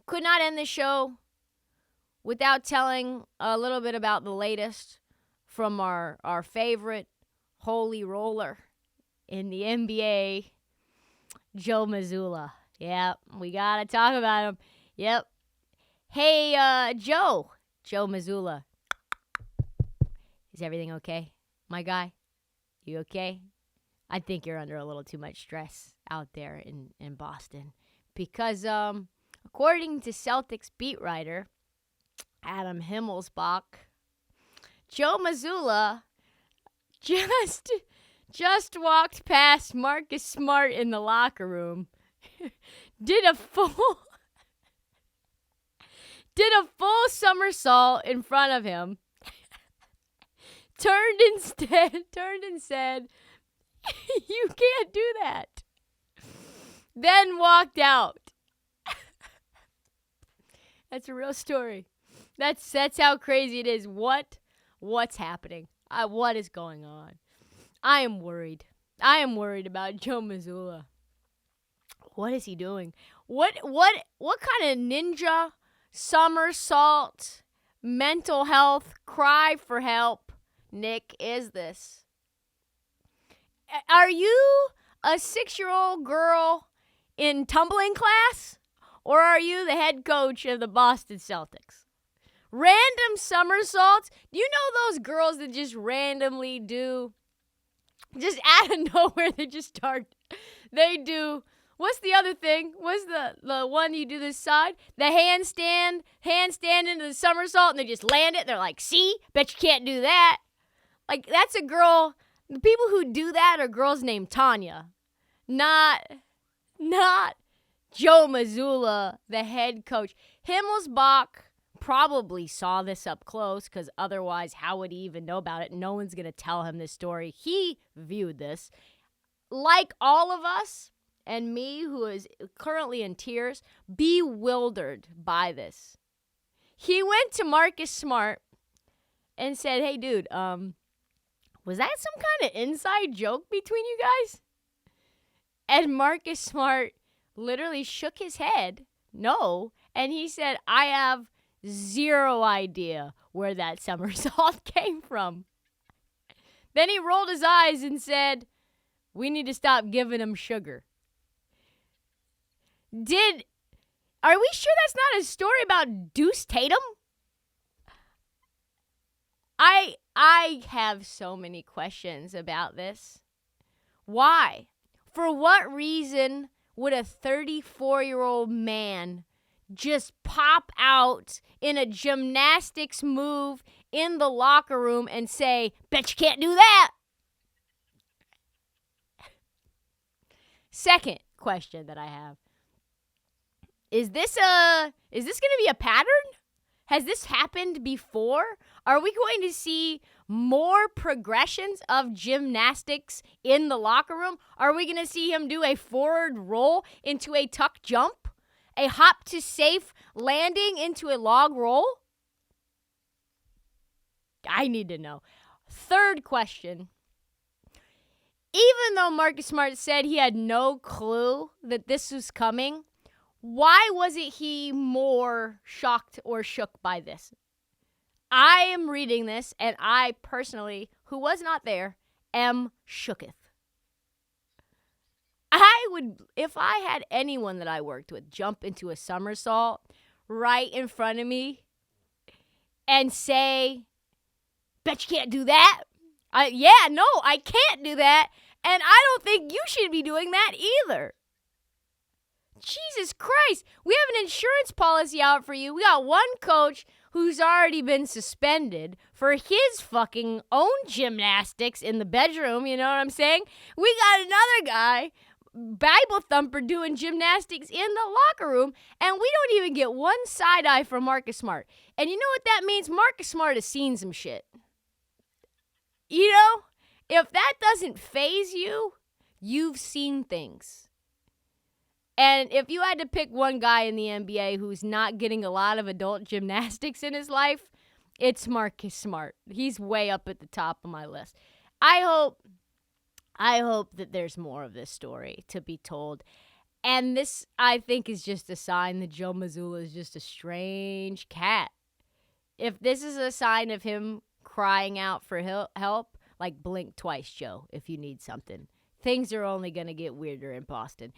could not end the show without telling a little bit about the latest from our favorite holy roller in the NBA, Joe Mazzulla. Yep, we got to talk about him. Yep. Hey, Joe Mazzulla. Is everything okay, my guy? You okay? I think you're under a little too much stress out there in Boston because, according to Celtics beat writer Adam Himmelsbach, Joe Mazzulla just walked past Marcus Smart in the locker room, did a full somersault in front of him, turned and said, "You can't do that." Then walked out. That's a real story. That's how crazy it is. What's happening? What is going on? I am worried. I am worried about Joe Mazzulla. What is he doing? What kind of ninja somersault mental health cry for help, Nick, is this? Are you a 6-year-old girl in tumbling class? Or are you the head coach of the Boston Celtics? Random somersaults? Do you know those girls that just randomly do, just out of nowhere, they just start, they do, what's the other thing? What's the one you do this side? The handstand into the somersault, and they just land it. They're like, see? Bet you can't do that. Like, that's a girl, the people who do that are girls named Tanya. Not Joe Mazzulla, the head coach. Himmelsbach probably saw this up close because otherwise how would he even know about it? No one's going to tell him this story. He viewed this. Like all of us and me, who is currently in tears, bewildered by this. He went to Marcus Smart and said, "Hey, dude, was that some kind of inside joke between you guys?" And Marcus Smart literally shook his head, no, and he said, "I have zero idea where that somersault came from." Then he rolled his eyes and said, "We need to stop giving him sugar." Are we sure that's not a story about Deuce Tatum? I have so many questions about this. Why? For what reason would a 34-year-old man just pop out in a gymnastics move in the locker room and say, "Bet you can't do that"? Second question that I have. Is this going to be a pattern? Has this happened before? Are we going to see more progressions of gymnastics in the locker room? Are we going to see him do a forward roll into a tuck jump? A hop to safe landing into a log roll? I need to know. Third question. Even though Marcus Smart said he had no clue that this was coming, why wasn't he more shocked or shook by this? I am reading this, and I personally, who was not there, am shooketh. I would, if I had anyone that I worked with jump into a somersault right in front of me and say, "Bet you can't do that." I can't do that, and I don't think you should be doing that either. Jesus Christ, we have an insurance policy out for you. We got one coach who's already been suspended for his fucking own gymnastics in the bedroom, you know what I'm saying? We got another guy, Bible thumper, doing gymnastics in the locker room, and we don't even get one side eye from Marcus Smart. And you know what that means? Marcus Smart has seen some shit. You know, if that doesn't faze you, you've seen things. And if you had to pick one guy in the NBA who's not getting a lot of adult gymnastics in his life, it's Marcus Smart. He's way up at the top of my list. I hope that there's more of this story to be told. And this, I think, is just a sign that Joe Mazzulla is just a strange cat. If this is a sign of him crying out for help, like blink twice, Joe, if you need something. Things are only going to get weirder in Boston.